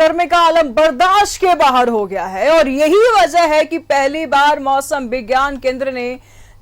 गर्मी का आलम बर्दाश्त के बाहर हो गया है और यही वजह है कि पहली बार मौसम विज्ञान केंद्र ने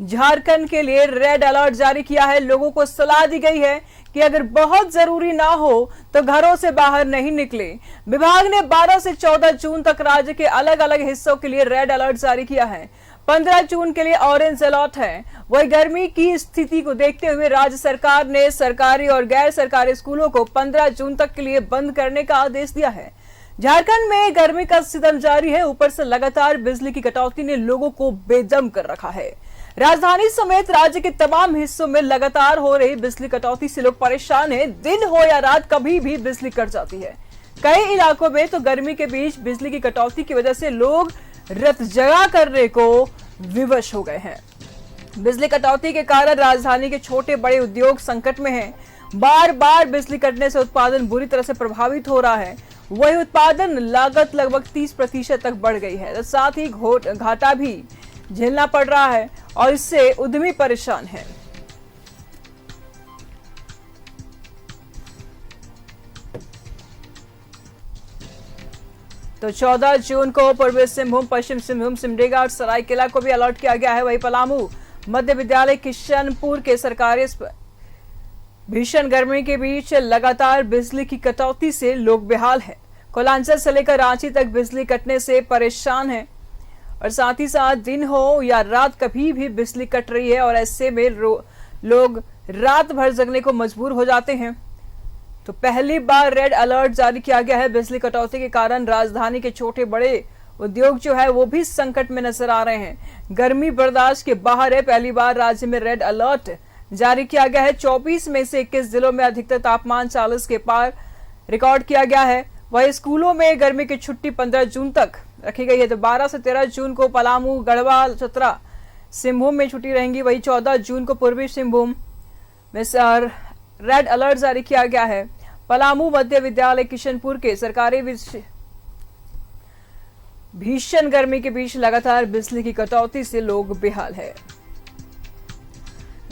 झारखंड के लिए रेड अलर्ट जारी किया है। लोगों को सलाह दी गई है कि अगर बहुत जरूरी ना हो तो घरों से बाहर नहीं निकले। विभाग ने 12 से 14 जून तक राज्य के अलग अलग हिस्सों के लिए रेड अलर्ट जारी किया है। 15 जून के लिए ऑरेंज अलर्ट है। वही गर्मी की स्थिति को देखते हुए राज्य सरकार ने सरकारी और गैर सरकारी स्कूलों को 15 जून तक के लिए बंद करने का आदेश दिया है। झारखंड में गर्मी का सितम जारी है। ऊपर से लगातार बिजली की कटौती ने लोगों को बेदम कर रखा है। राजधानी समेत राज्य के तमाम हिस्सों में लगातार हो रही बिजली कटौती से लोग परेशान हैं। दिन हो या रात कभी भी बिजली कट जाती है। कई इलाकों में तो गर्मी के बीच बिजली की कटौती की वजह से लोग रत जगा करने को विवश हो गए हैं। बिजली कटौती के कारण राजधानी के छोटे बड़े उद्योग संकट में हैं। बार बार बिजली कटने से उत्पादन बुरी तरह से प्रभावित हो रहा है। वही उत्पादन लागत लगभग 30% तक बढ़ गई है। साथ ही घाटा भी झेलना पड़ रहा है और इससे उद्यमी परेशान है। तो 14 जून को पूर्वी सिंहभूम, पश्चिम सिंहभूम, सिमडेगा और सरायकेला को भी अलर्ट किया गया है। वही पलामू मध्य विद्यालय किशनपुर के सरकारी भीषण गर्मी के बीच लगातार बिजली की कटौती से लोग बेहाल हैं। कोलांचल से लेकर रांची तक बिजली कटने से परेशान हैं और साथ ही साथ दिन हो या रात कभी भी बिजली कट रही है और ऐसे में लोग रात भर जगने को मजबूर हो जाते हैं। तो पहली बार रेड अलर्ट जारी किया गया है। बिजली कटौती के कारण राजधानी के छोटे बड़े उद्योग जो है वो भी संकट में नजर आ रहे हैं। गर्मी बर्दाश्त के बाहर है। पहली बार राज्य में रेड अलर्ट जारी किया गया है। 24 में से 21 जिलों में अधिकतर तापमान 40 के पार रिकॉर्ड किया गया है। वही स्कूलों में गर्मी की छुट्टी 15 जून तक रखी गई है। तो 12 से 13 जून को पलामू, गढ़वा, चतरा, सिंहभूम में छुट्टी रहेंगी। वही 14 जून को पूर्वी सिंहभूम में रेड अलर्ट जारी किया गया है। पलामू मध्य विद्यालय किशनपुर के सरकारी भीषण गर्मी के बीच लगातार बिजली की कटौती से लोग बेहाल है।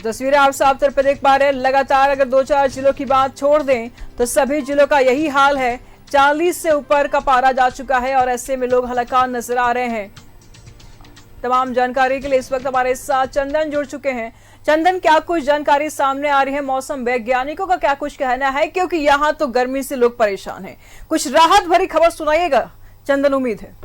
तस्वीरें आप साफ तौर पर देख पा रहे हैं। लगातार अगर 2-4 जिलों की बात छोड़ दें तो सभी जिलों का यही हाल है। 40 से ऊपर का पारा जा चुका है और ऐसे में लोग हलाकान नजर आ रहे हैं। तमाम जानकारी के लिए इस वक्त हमारे साथ चंदन जुड़ चुके हैं। चंदन, क्या कुछ जानकारी सामने आ रही है? मौसम वैज्ञानिकों का क्या कुछ कहना है? क्योंकि यहाँ तो गर्मी से लोग परेशान हैं। कुछ राहत भरी खबर सुनाइएगा चंदन, उम्मीद है।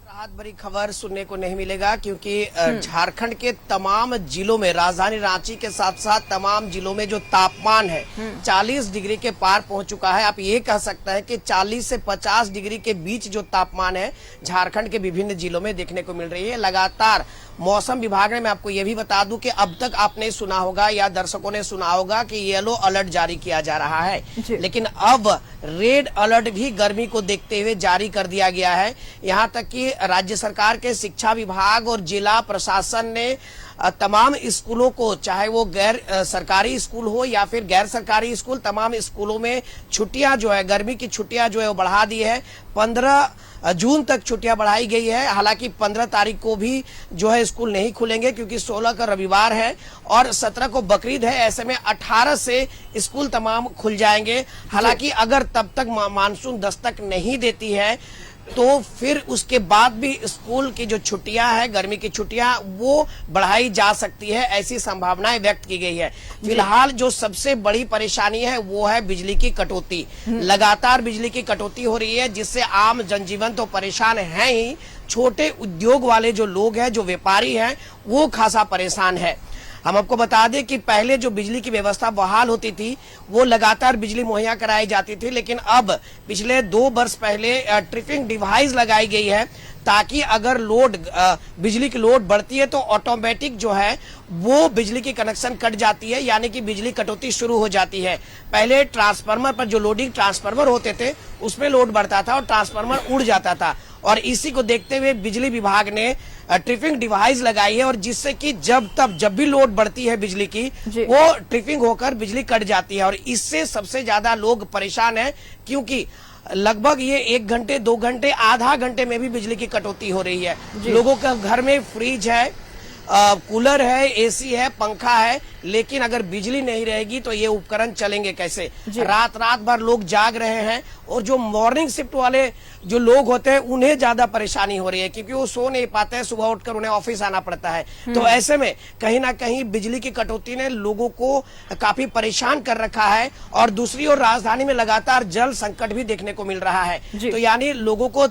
राहत भरी खबर सुनने को नहीं मिलेगा क्योंकि झारखंड के तमाम जिलों में, राजधानी रांची के साथ साथ तमाम जिलों में जो तापमान है 40 डिग्री के पार पहुंच चुका है। आप ये कह सकते हैं कि 40 से 50 डिग्री के बीच जो तापमान है झारखंड के विभिन्न जिलों में देखने को मिल रही है। लगातार मौसम विभाग ने, मैं आपको ये भी बता दूं कि अब तक आपने सुना होगा या दर्शकों ने सुना होगा कि येलो अलर्ट जारी किया जा रहा है, लेकिन अब रेड अलर्ट भी गर्मी को देखते हुए जारी कर दिया गया है। यहाँ तक कि राज्य सरकार के शिक्षा विभाग और जिला प्रशासन ने तमाम स्कूलों को, चाहे वो गैर सरकारी स्कूल हो या फिर गैर सरकारी स्कूल, तमाम स्कूलों में छुट्टियां जो है, गर्मी की छुट्टियां जो है वो बढ़ा दी है। 15 जून तक छुट्टियां बढ़ाई गई है। हालांकि 15 तारीख को भी जो है स्कूल नहीं खुलेंगे क्योंकि 16 का रविवार है और 17 को बकरीद है। ऐसे में 18 से स्कूल तमाम खुल जाएंगे। हालांकि अगर तब तक मानसून दस्तक नहीं देती है तो फिर उसके बाद भी स्कूल की जो छुट्टियां हैं, गर्मी की छुट्टियां, वो बढ़ाई जा सकती है, ऐसी संभावनाएं व्यक्त की गई है। फिलहाल जो सबसे बड़ी परेशानी है वो है बिजली की कटौती। लगातार बिजली की कटौती हो रही है जिससे आम जनजीवन तो परेशान है ही, छोटे उद्योग वाले जो लोग हैं, जो व्यापारी हैं, वो खासा परेशान है। हम आपको बता दें कि पहले जो बिजली की व्यवस्था बहाल होती थी वो लगातार बिजली मुहैया कराई जाती थी, लेकिन अब पिछले 2 वर्ष पहले ट्रिपिंग डिवाइस लगाई गई है ताकि अगर बिजली की लोड बढ़ती है तो ऑटोमेटिक जो है वो बिजली की कनेक्शन कट जाती है, यानी कि बिजली कटौती शुरू हो जाती है। पहले ट्रांसफार्मर पर जो लोडिंग ट्रांसफार्मर होते थे उसमें लोड बढ़ता था और ट्रांसफार्मर उड़ जाता था, और इसी को देखते हुए बिजली विभाग ने ट्रिपिंग डिवाइस लगाई है और जिससे कि जब भी लोड बढ़ती है बिजली की, वो ट्रिपिंग होकर बिजली कट जाती है। और इससे सबसे ज्यादा लोग परेशान हैं क्योंकि लगभग ये 1 घंटे 2 घंटे आधा घंटे में भी बिजली की कटौती हो रही है। लोगों का घर में फ्रिज है, कूलर है, एसी है, पंखा है, लेकिन अगर बिजली नहीं रहेगी तो ये उपकरण चलेंगे कैसे? रात रात भर लोग जाग रहे हैं और जो मॉर्निंग शिफ्ट वाले जो लोग होते हैं उन्हें ज्यादा परेशानी हो रही है, क्योंकि वो सो नहीं पाते हैं, सुबह उठकर उन्हें ऑफिस आना पड़ता है। तो ऐसे में कहीं ना कहीं बिजली की कटौती ने लोगों को काफी परेशान कर रखा है। और दूसरी ओर राजधानी में लगातार जल संकट भी देखने को मिल रहा है। तो यानी लोगों को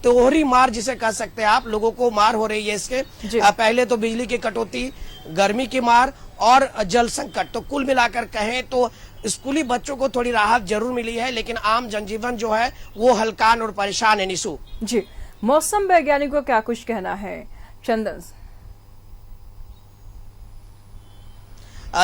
तोहरी मार जिसे कह सकते हैं आप, लोगों को मार हो रही है इसके। पहले तो बिजली की कटौती, गर्मी की मार और जल संकट। तो कुल मिलाकर कहें तो स्कूली बच्चों को थोड़ी राहत जरूर मिली है, लेकिन आम जनजीवन जो है वो हलकान और परेशान है। निशु जी, मौसम वैज्ञानिकों का क्या कुछ कहना है? चंदन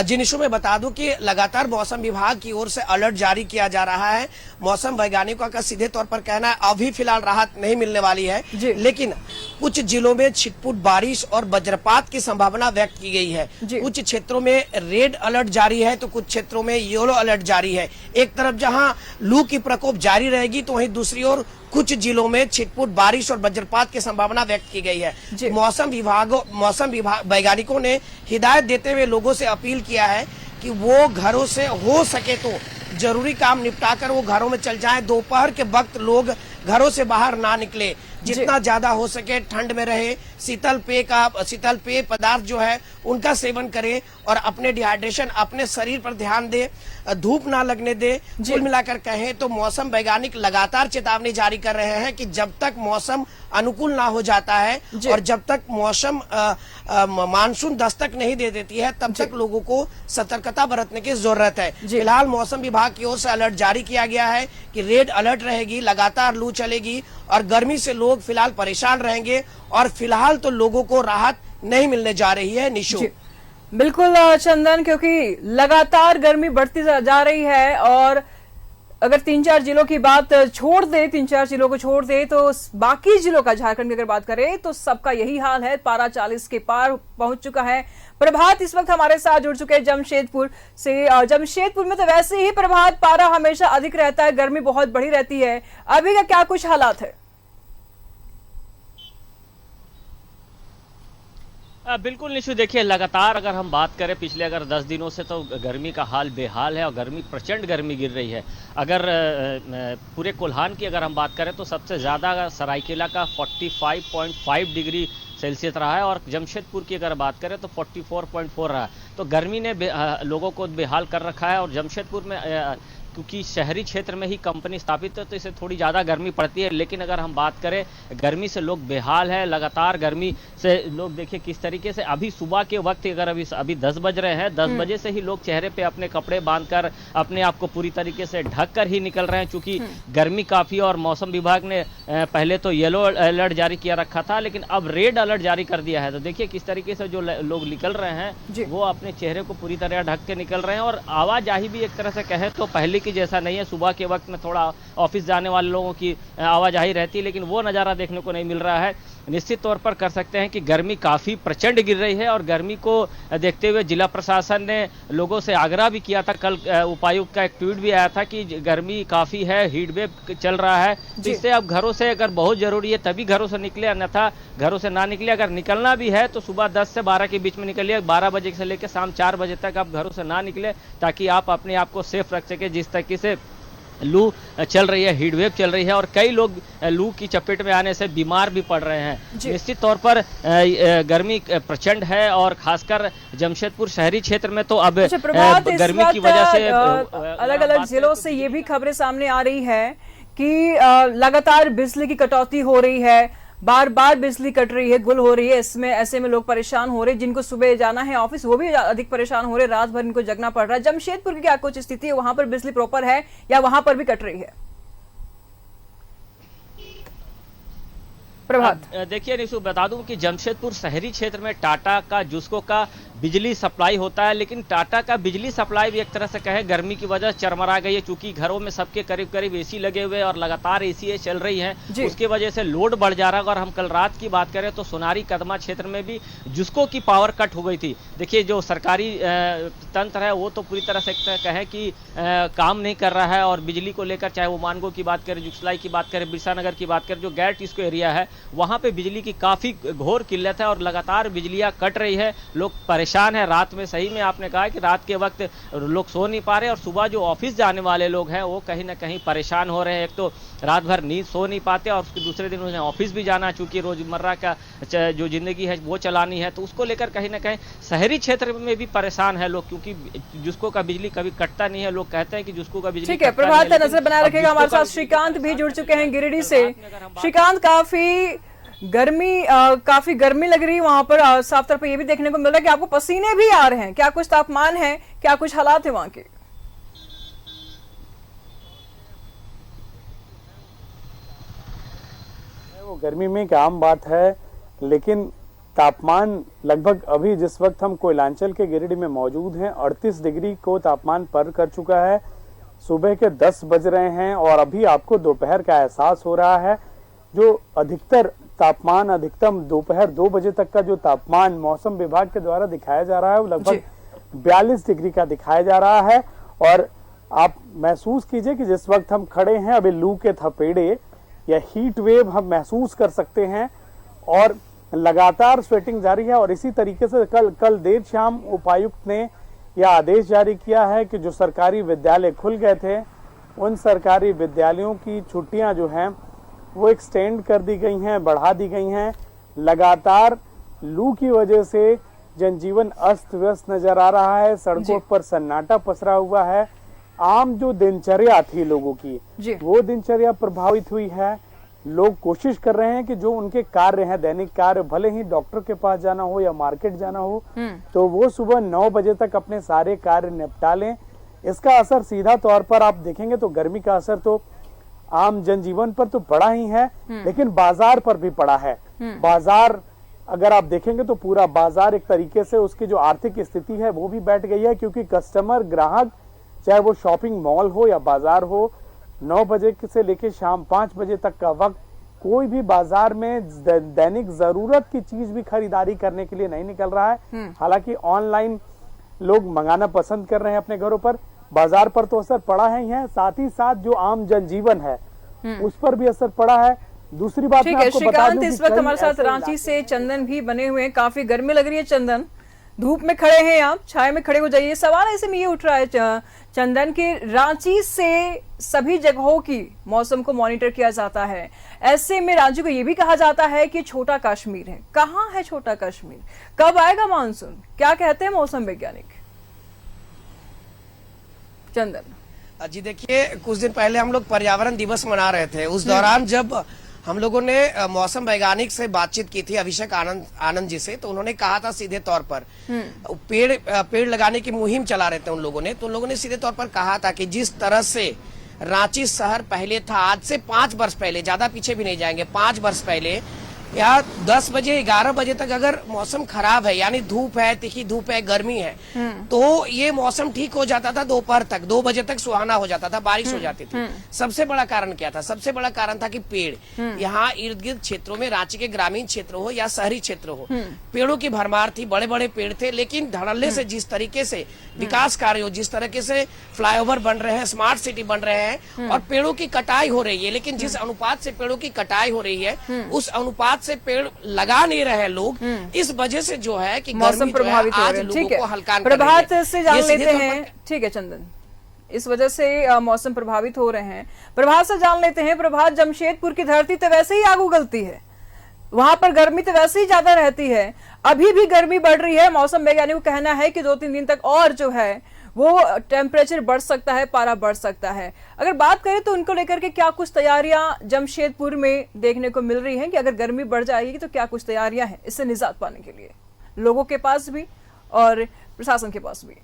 जी निशु, मैं बता दूं कि लगातार मौसम विभाग की ओर से अलर्ट जारी किया जा रहा है। मौसम वैज्ञानिकों का सीधे तौर पर कहना है अभी फिलहाल राहत नहीं मिलने वाली है, लेकिन कुछ जिलों में छिटपुट बारिश और वज्रपात की संभावना व्यक्त की गई है। कुछ क्षेत्रों में रेड अलर्ट जारी है तो कुछ क्षेत्रों में येलो अलर्ट जारी है। एक तरफ जहां लू की प्रकोप जारी रहेगी तो वहीं दूसरी ओर कुछ जिलों में छिटपुट बारिश और वज्रपात की संभावना व्यक्त की गई है। मौसम विभाग वैज्ञानिकों ने हिदायत देते हुए लोगों से अपील किया है कि वो घरों से हो सके तो जरूरी काम निपटाकर वो घरों में चल जाएं। दोपहर के वक्त लोग घरों से बाहर ना निकले, जितना ज्यादा हो सके ठंड में रहे। शीतल पेय पदार्थ जो है उनका सेवन करें और अपने डिहाइड्रेशन, अपने शरीर पर ध्यान दे, धूप ना लगने दे। कुल मिलाकर कहें तो मौसम वैज्ञानिक लगातार चेतावनी जारी कर रहे हैं कि जब तक मौसम अनुकूल ना हो जाता है और जब तक मौसम मानसून दस्तक नहीं दे देती है तब तक लोगों को सतर्कता बरतने की जरूरत है। फिलहाल मौसम विभाग की ओर से अलर्ट जारी किया गया है कि रेड अलर्ट रहेगी, लगातार लू चलेगी और गर्मी से लोग फिलहाल परेशान रहेंगे और फिलहाल तो लोगों को राहत नहीं मिलने जा रही है। निशु बिल्कुल चंदन, क्योंकि लगातार गर्मी बढ़ती जा रही है और अगर 3-4 जिलों की बात छोड़ दे, 3-4 जिलों को छोड़ दे तो बाकी जिलों का, झारखंड की अगर बात करें तो सबका यही हाल है। पारा 40 के पार पहुंच चुका है। प्रभात इस वक्त हमारे साथ जुड़ चुके हैं जमशेदपुर से। जमशेदपुर में तो वैसे ही प्रभात पारा हमेशा अधिक रहता है, गर्मी बहुत बढ़ी रहती है, अभी का क्या कुछ हालात है? बिल्कुल निशु, देखिए लगातार अगर हम बात करें पिछले अगर 10 दिनों से तो गर्मी का हाल बेहाल है और गर्मी प्रचंड गर्मी गिर रही है। अगर पूरे कोल्हान की अगर हम बात करें तो सबसे ज़्यादा सरायकेला का 45.5 डिग्री सेल्सियस रहा है और जमशेदपुर की अगर बात करें तो 44.4 रहा है। तो गर्मी ने लोगों को बेहाल कर रखा है और जमशेदपुर में क्योंकि शहरी क्षेत्र में ही कंपनी स्थापित है तो इसे थोड़ी ज़्यादा गर्मी पड़ती है। लेकिन अगर हम बात करें गर्मी से लोग बेहाल है, लगातार गर्मी से लोग देखिए किस तरीके से अभी सुबह के वक्त अगर अभी 10 बज रहे हैं, 10 बजे से ही लोग चेहरे पे अपने कपड़े बांधकर अपने आप को पूरी तरीके से ढक कर ही निकल रहे हैं, चूंकि गर्मी काफ़ी। और मौसम विभाग ने पहले तो येलो अलर्ट जारी किया रखा था लेकिन अब रेड अलर्ट जारी कर दिया है। तो देखिए किस तरीके से जो लोग निकल रहे हैं वो अपने चेहरे को पूरी तरह ढक के निकल रहे हैं। और आवाजाही भी एक तरह से कहें तो पहले की जैसा नहीं है। सुबह के वक्त में थोड़ा ऑफिस जाने वाले लोगों की आवाजाही रहती है लेकिन वो नज़ारा देखने को नहीं मिल रहा है। निश्चित तौर पर कर सकते हैं कि गर्मी काफ़ी प्रचंड गिर रही है और गर्मी को देखते हुए जिला प्रशासन ने लोगों से आग्रह भी किया था। कल उपायुक्त का एक ट्वीट भी आया था कि गर्मी काफ़ी है, हीट वेव चल रहा है, तो इससे अब घरों से अगर बहुत ज़रूरी है तभी घरों से निकले, अन्यथा घरों से ना निकले। अगर निकलना भी है तो सुबह 10 से 12 के बीच में निकलिए, 12 बजे से लेकर शाम 4 बजे तक आप घरों से ना निकले ताकि आप अपने आप को सेफ रख सके। जिस तरीके से लू चल रही है, हीट वेव चल रही है और कई लोग लू की चपेट में आने से बीमार भी पड़ रहे हैं। निश्चित तौर पर गर्मी प्रचंड है और खासकर जमशेदपुर शहरी क्षेत्र में तो अब गर्मी की वजह से अलग अलग जिलों से ये भी खबरें सामने आ रही है कि लगातार बिजली की कटौती हो रही है, बार बार बिजली कट रही है, गुल हो रही है। इसमें ऐसे में लोग परेशान हो रहे हैं, जिनको सुबह जाना है ऑफिस वो भी अधिक परेशान हो रहे हैं, रात भर इनको जगना पड़ रहा है। जमशेदपुर की क्या कुछ स्थिति है? वहां पर बिजली प्रॉपर है या वहां पर भी कट रही है? प्रभात देखिए निशु, बता दूं कि जमशेदपुर शहरी क्षेत्र में टाटा का, जुस्को का बिजली सप्लाई होता है, लेकिन टाटा का बिजली सप्लाई भी एक तरह से कहे गर्मी की वजह चरमरा गई है, क्योंकि घरों में सबके करीब करीब एसी लगे हुए हैं और लगातार एसी चल रही है, उसकी वजह से लोड बढ़ जा रहा है। अगर हम कल रात की बात करें तो सोनारी कदमा क्षेत्र में भी जुस्को की पावर कट हो गई थी। देखिए जो सरकारी तंत्र है वो तो पूरी तरह से कहे कि काम नहीं कर रहा है, और बिजली को लेकर चाहे वो मानगो की बात करें, जुगसलाई की बात करें, बिरसा नगर की बात करें, जो गैर टिस्को एरिया है वहां पे बिजली की काफी घोर किल्लत है और लगातार बिजलियां कट रही है। लोग परेशान है रात में। सही में आपने कहा कि रात के वक्त लोग सो नहीं पा रहे, और सुबह जो ऑफिस जाने वाले लोग हैं वो कहीं ना कहीं परेशान हो रहे हैं। एक तो रात भर नींद सो नहीं पाते और उसके दूसरे दिन उन्हें ऑफिस भी जाना, चूंकि रोजमर्रा का जो जिंदगी है वो चलानी है, तो उसको लेकर कहीं ना कहीं शहरी क्षेत्र में भी परेशान है लोग, क्योंकि जिसको का बिजली कभी कटता नहीं है। लोग कहते हैं कि जिसको का बिजली ठीक है, प्रभात नजर बनाए रखेगा। हमारे साथ श्रीकांत भी जुड़ चुके हैं गिरिडीह से। श्रीकांत, काफी गर्मी लग रही है वहां पर, साफ तौर पर ये भी देखने को मिल रहा है कि आपको पसीने भी आ रहे हैं। क्या कुछ तापमान है, क्या कुछ हालात है वहां के? वो गर्मी में एक आम बात है, लेकिन तापमान लगभग अभी जिस वक्त हम कोयलांचल के गिरिडीह में मौजूद हैं 38 डिग्री को तापमान पार कर चुका है। सुबह के 10 बज रहे हैं और अभी आपको दोपहर का एहसास हो रहा है। जो अधिकतर तापमान, अधिकतम दोपहर 2 बजे तक का जो तापमान मौसम विभाग के द्वारा दिखाया जा रहा है वो लगभग 42 डिग्री का दिखाया जा रहा है। और आप महसूस कीजिए कि जिस वक्त हम खड़े हैं अभी लू के थपेड़े या हीट वेव हम महसूस कर सकते हैं, और लगातार स्वेटिंग जारी है। और इसी तरीके से कल देर शाम उपायुक्त ने यह आदेश जारी किया है कि जो सरकारी विद्यालय खुल गए थे उन सरकारी विद्यालयों की छुट्टियां जो हैं वो एक्सटेंड कर दी गई हैं, बढ़ा दी गई हैं। लगातार लू की वजह से जनजीवन अस्त व्यस्त नजर आ रहा है, सड़कों पर सन्नाटा पसरा हुआ है। आम जो दिनचर्या थी लोगों की वो दिनचर्या प्रभावित हुई है। लोग कोशिश कर रहे हैं कि जो उनके कार्य हैं, दैनिक कार्य, भले ही डॉक्टर के पास जाना हो या मार्केट जाना हो, तो वो सुबह 9 बजे तक अपने सारे कार्य निपटा लें। इसका असर सीधा तौर पर आप देखेंगे तो गर्मी का असर तो आम जनजीवन पर तो पड़ा ही है, लेकिन बाजार पर भी पड़ा है। बाजार अगर आप देखेंगे तो पूरा बाजार एक तरीके से उसकी जो आर्थिक स्थिति है वो भी बैठ गई है, क्योंकि कस्टमर, ग्राहक, चाहे वो शॉपिंग मॉल हो या बाजार हो, 9 बजे से लेकर शाम 5 बजे तक का वक्त कोई भी बाजार में दैनिक जरूरत की चीज भी खरीदारी करने के लिए नहीं निकल रहा है। हालांकि ऑनलाइन लोग मंगाना पसंद कर रहे हैं अपने घरों पर, बाजार पर तो असर पड़ा है ही है, साथ ही साथ जो आम जनजीवन है उस पर भी असर पड़ा है। दूसरी बात ठीक है श्रीकांत, इस वक्त हमारे साथ रांची से चंदन भी बने हुए हैं। काफी गर्मी लग रही है चंदन, धूप में खड़े हैं आप, छाया में खड़े हो जाइए। सवाल ऐसे में ये उठ रहा है चंदन कि रांची से सभी जगहों की मौसम को मॉनिटर किया जाता है, ऐसे में रांची को ये भी कहा जाता है कि छोटा कश्मीर है। कहाँ है छोटा कश्मीर? कब आएगा मानसून? क्या कहते हैं मौसम वैज्ञानिक? चंदन जी देखिए, कुछ दिन पहले हम लोग पर्यावरण दिवस मना रहे थे। उस दौरान जब हम लोगों ने मौसम वैज्ञानिक से बातचीत की थी, अभिषेक आनंद जी से, तो उन्होंने कहा था सीधे तौर पर पेड़ लगाने की मुहिम चला रहे थे उन लोगों ने, तो उन लोगों ने सीधे तौर पर कहा था कि जिस तरह से रांची शहर पहले था, आज से 5 वर्ष पहले, ज्यादा पीछे भी नहीं जाएंगे, 5 वर्ष पहले या 10 बजे 11 बजे तक अगर मौसम खराब है, यानी धूप है, तीखी धूप है, गर्मी है, तो ये मौसम ठीक हो जाता था दोपहर तक, 2 बजे तक सुहाना हो जाता था, बारिश हो जाती थी। सबसे बड़ा कारण क्या था? सबसे बड़ा कारण था कि पेड़, यहाँ इर्द गिर्द क्षेत्रों में, रांची के ग्रामीण क्षेत्र हो या शहरी क्षेत्र हो, पेड़ों की भरमार थी, बड़े बड़े पेड़ थे। लेकिन धड़ल्ले से जिस तरीके से विकास कार्य हो, जिस तरीके से फ्लाईओवर बन रहे हैं, स्मार्ट सिटी बन रहे हैं और पेड़ों की कटाई हो रही है, लेकिन जिस अनुपात से पेड़ों की कटाई हो रही है उस अनुपात से पेड़ लगा नहीं रहे लोग, इस वजह से जो है कि मौसम प्रभावित हो रहा है। ठीक है, प्रभात से जान लेते हैं। ठीक है चंदन, इस वजह से मौसम प्रभावित हो रहे हैं। प्रभात से जान लेते हैं। प्रभात, जमशेदपुर की धरती तो वैसे ही आग उगलती है, वहां पर गर्मी तो वैसे ही ज्यादा रहती है, अभी भी गर्मी बढ़ रही है। मौसम वैज्ञानिक का कहना है कि 2-3 दिन तक और जो है वो टेम्परेचर बढ़ सकता है, पारा बढ़ सकता है। अगर बात करें तो उनको लेकर के क्या कुछ तैयारियां जमशेदपुर में देखने को मिल रही हैं कि अगर गर्मी बढ़ जाएगी तो क्या कुछ तैयारियां हैं इससे निजात पाने के लिए, लोगों के पास भी और प्रशासन के पास भी?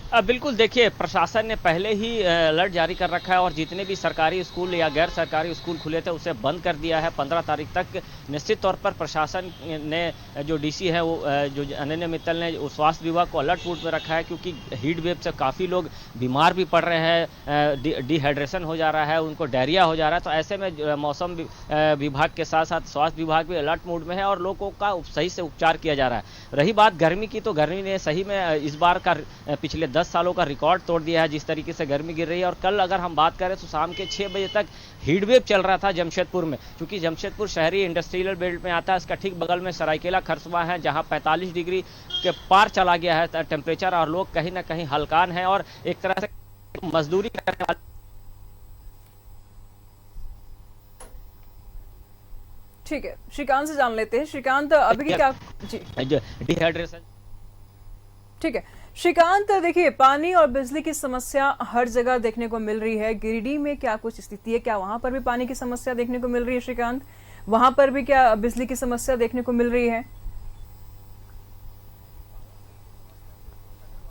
बिल्कुल, देखिए प्रशासन ने पहले ही अलर्ट जारी कर रखा है और जितने भी सरकारी स्कूल या गैर सरकारी स्कूल खुले थे उसे बंद कर दिया है 15 तारीख तक। निश्चित तौर पर प्रशासन ने जो डीसी है वो जो अनन्य मित्तल ने स्वास्थ्य विभाग को अलर्ट मोड में रखा है, क्योंकि हीट वेव से काफ़ी लोग बीमार भी पड़ रहे हैं, डिहाइड्रेशन हो जा रहा है, उनको डायरिया हो जा रहा है। तो ऐसे में मौसम विभाग के साथ साथ स्वास्थ्य विभाग भी अलर्ट मोड में है और लोगों का सही से उपचार किया जा रहा है। रही बात गर्मी की, तो गर्मी ने सही में इस बार का पिछले 10 सालों का रिकॉर्ड तोड़ दिया है जिस तरीके से गर्मी गिर रही है। और कल अगर हम बात करें तो शाम के 6 बजे तक हीट वेव चल रहा था जमशेदपुर में, क्योंकि जमशेदपुर शहरी इंडस्ट्रियल बेल्ट में आता है। इसका ठीक बगल में सरायकेला खरसवां है, जहां 45 डिग्री के पार चला गया है टेम्परेचर, और लोग कहीं ना कहीं हलकान हैं और एक तरह से मजदूरी करने वाले। ठीक है, श्रीकांत से जान लेते हैं। श्रीकांत, अभी की क्या जी डिहाइड्रेशन। ठीक है श्रीकांत, देखिए पानी और बिजली की समस्या हर जगह देखने को मिल रही है। गिरिडीह में क्या कुछ स्थिति है? क्या वहां पर भी पानी की समस्या देखने को मिल रही है? श्रीकांत, वहां पर भी क्या बिजली की समस्या देखने को मिल रही है?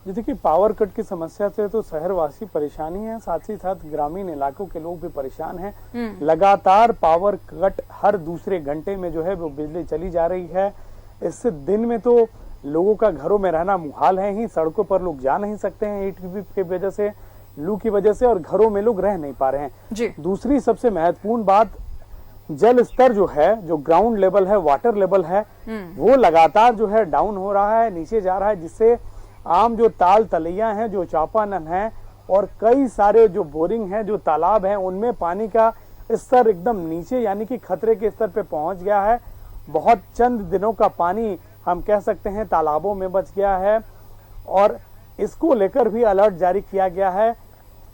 जी देखिए, पावर कट की समस्या से तो शहरवासी परेशानी है, साथ ही साथ ग्रामीण इलाकों के लोग भी परेशान हैं। लगातार पावर कट हर दूसरे घंटे में जो है वो बिजली चली जा रही है। इससे दिन में तो लोगों का घरों में रहना मुहाल है ही, सड़कों पर लोग जा नहीं सकते हैं हीट वेव की वजह से, लू की वजह से, और घरों में लोग रह नहीं पा रहे हैं जी। दूसरी सबसे महत्वपूर्ण बात, जल स्तर जो है, जो ग्राउंड लेवल है, वाटर लेवल है, वो लगातार जो है डाउन हो रहा है, नीचे जा रहा है, जिससे आम जो ताल तलैया हैं, जो चापानल हैं और कई सारे जो बोरिंग हैं, जो तालाब हैं, उनमें पानी का स्तर एकदम नीचे यानी कि खतरे के स्तर पे पहुंच गया है। बहुत चंद दिनों का पानी हम कह सकते हैं तालाबों में बच गया है और इसको लेकर भी अलर्ट जारी किया गया है।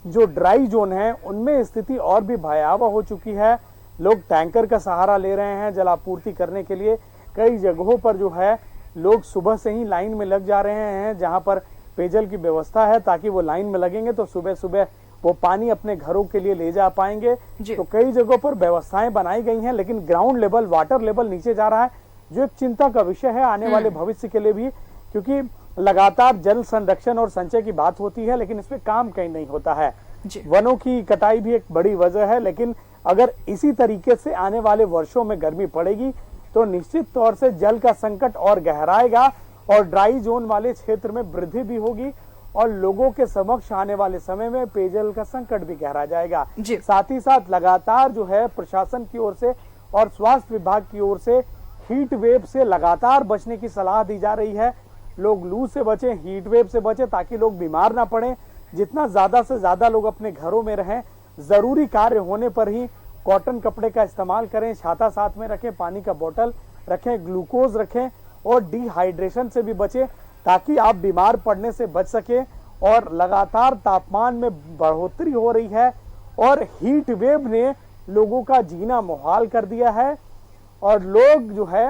जो ड्राई जोन है उनमें स्थिति और भी भयावह हो चुकी है। लोग टैंकर का सहारा ले रहे हैं जल आपूर्ति करने के लिए। कई जगहों पर जो है लोग सुबह से ही लाइन में लग जा रहे हैं, जहां पर पेयजल की व्यवस्था है, ताकि वो लाइन में लगेंगे तो सुबह सुबह वो पानी अपने घरों के लिए ले जा पाएंगे। तो कई जगहों पर व्यवस्थाएं बनाई गई हैं, लेकिन ग्राउंड लेवल, वाटर लेवल नीचे जा रहा है, जो एक चिंता का विषय है आने वाले भविष्य के लिए भी, क्योंकि लगातार जल संरक्षण और संचय की बात होती है, लेकिन इसमें काम कहीं नहीं होता है। वनों की कटाई भी एक बड़ी वजह है, लेकिन अगर इसी तरीके से आने वाले वर्षों में गर्मी पड़ेगी तो निश्चित तौर से जल का संकट और गहराएगा और ड्राई जोन वाले क्षेत्र में वृद्धि भी होगी और लोगों के समक्ष आने वाले समय में पेयजल का संकट भी गहरा जाएगा। साथ ही साथ लगातार जो है प्रशासन की ओर से और स्वास्थ्य विभाग की ओर से हीट वेव से लगातार बचने की सलाह दी जा रही है। लोग लू से बचें, हीट वेव से बचें, ताकि लोग बीमार ना पड़े। जितना ज्यादा से ज्यादा लोग अपने घरों में रहें, जरूरी कार्य होने पर ही कॉटन कपड़े का इस्तेमाल करें, छाता साथ में रखें, पानी का बोतल रखें, ग्लूकोज रखें और डिहाइड्रेशन से भी बचें, ताकि आप बीमार पड़ने से बच सके। और लगातार तापमान में बढ़ोतरी हो रही है और हीट वेव ने लोगों का जीना मुहाल कर दिया है और लोग जो है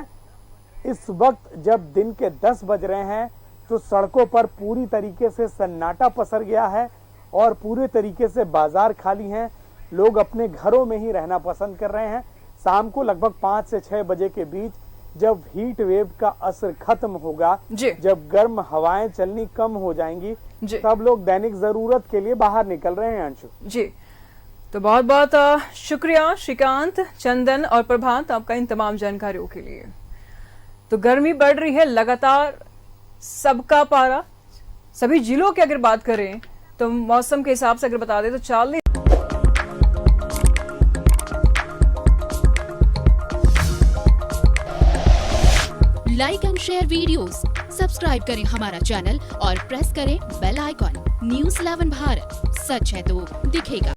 इस वक्त जब दिन के 10 बज रहे हैं तो सड़कों पर पूरी तरीके से सन्नाटा पसर गया है और पूरे तरीके से बाजार खाली हैं। लोग अपने घरों में ही रहना पसंद कर रहे हैं। शाम को लगभग 5 से 6 बजे के बीच जब हीट वेव का असर खत्म होगा, जब गर्म हवाएं चलनी कम हो जाएंगी, तब लोग दैनिक जरूरत के लिए बाहर निकल रहे हैं। अंशु जी, तो बहुत बहुत शुक्रिया श्रीकांत, चंदन और प्रभात आपका इन तमाम जानकारियों के लिए। तो गर्मी बढ़ रही है लगातार, सबका पारा, सभी जिलों की अगर बात करें तो मौसम के हिसाब से अगर बता दें तो 40 like and share videos, subscribe करें हमारा चैनल और प्रेस करें बेल आइकॉन। न्यूज़ 11 भारत, सच है तो दिखेगा।